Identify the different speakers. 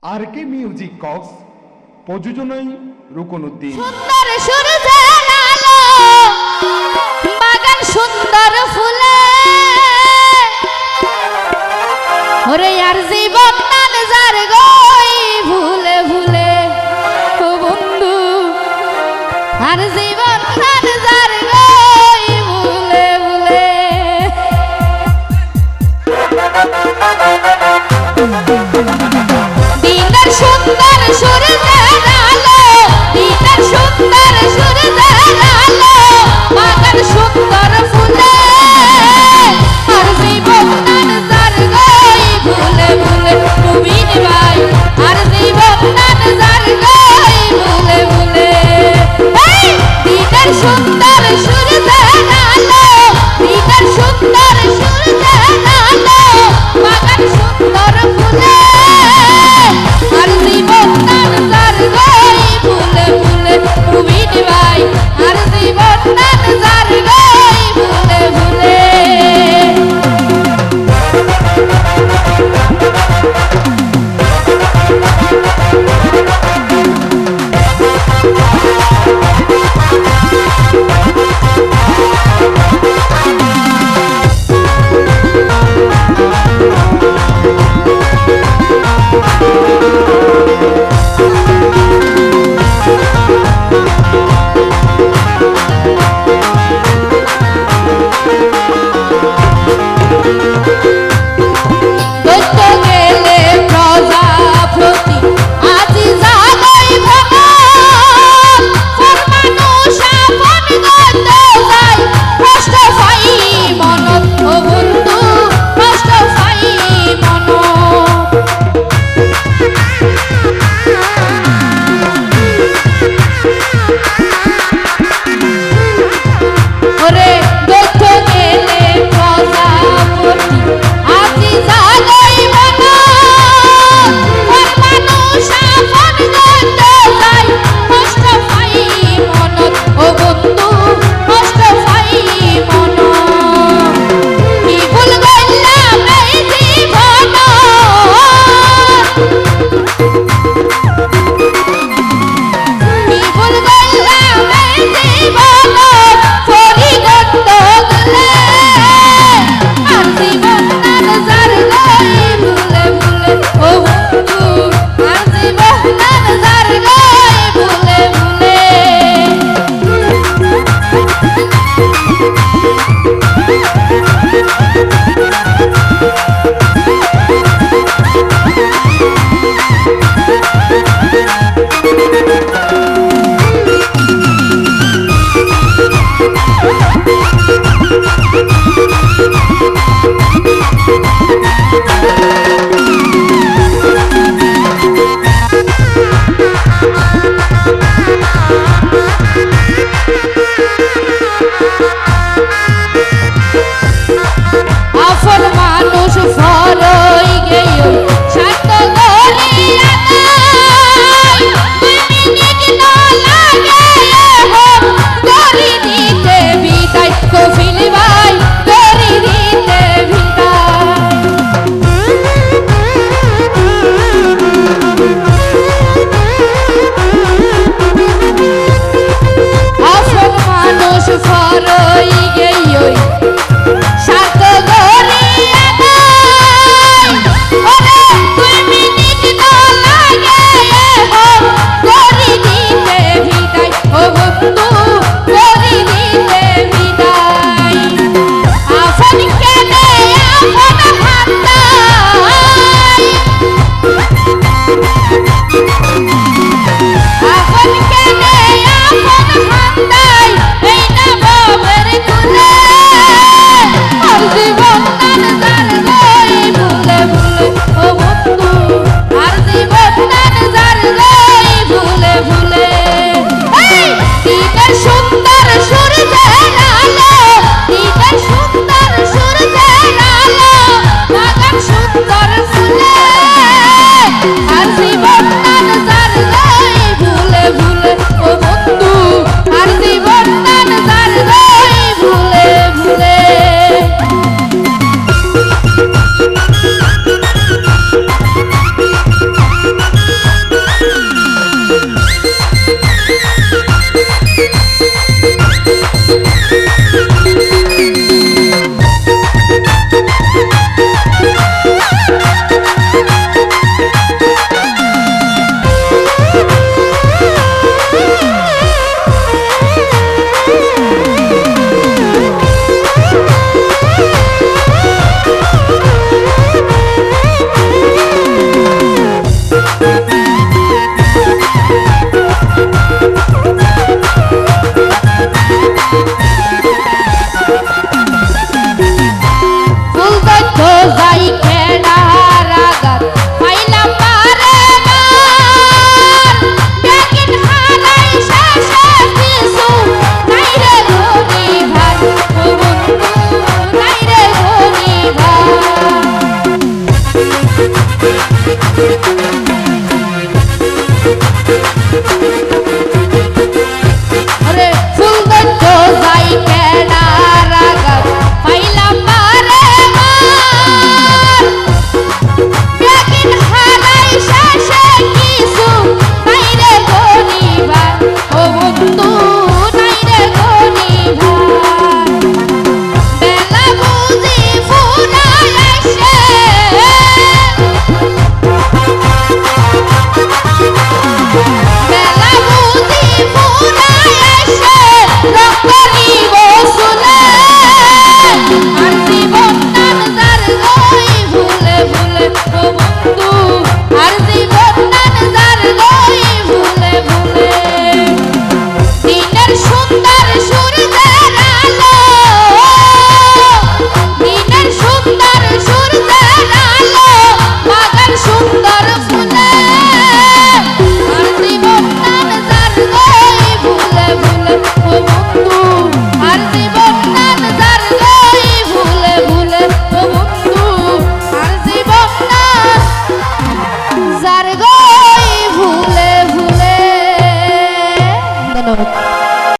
Speaker 1: আর কে music Cox প্রযোজনায় রুকনুদ্দিন।
Speaker 2: সুন্দর সূর্যের আলো বাগান সুন্দর ফুলে ওরে আর জীবন নান যার গই ভুলে ভুলে ও বন্ধু আর জীবন নান যার গই ভুলে ভুলে দিনের সুন্দর সূর্যের আলো দিনের সুন্দর সূর্যের আলো বাগান সুন্দর ফুলে আর জীবন নান যার গই ভুলে ভুলে মুবিন ভাই আর জীবন নান যার গই ভুলে ভুলে দিনের সুন্দর সূর্যের আলো দিনের সুন্দর সূর্যের আলো বাগান সুন্দর ফুলে আর জীবন নান যার গই ভুলে ভুলে মুবিন ভাই আর জীবন নান যার গই ভুলে ভুলে আর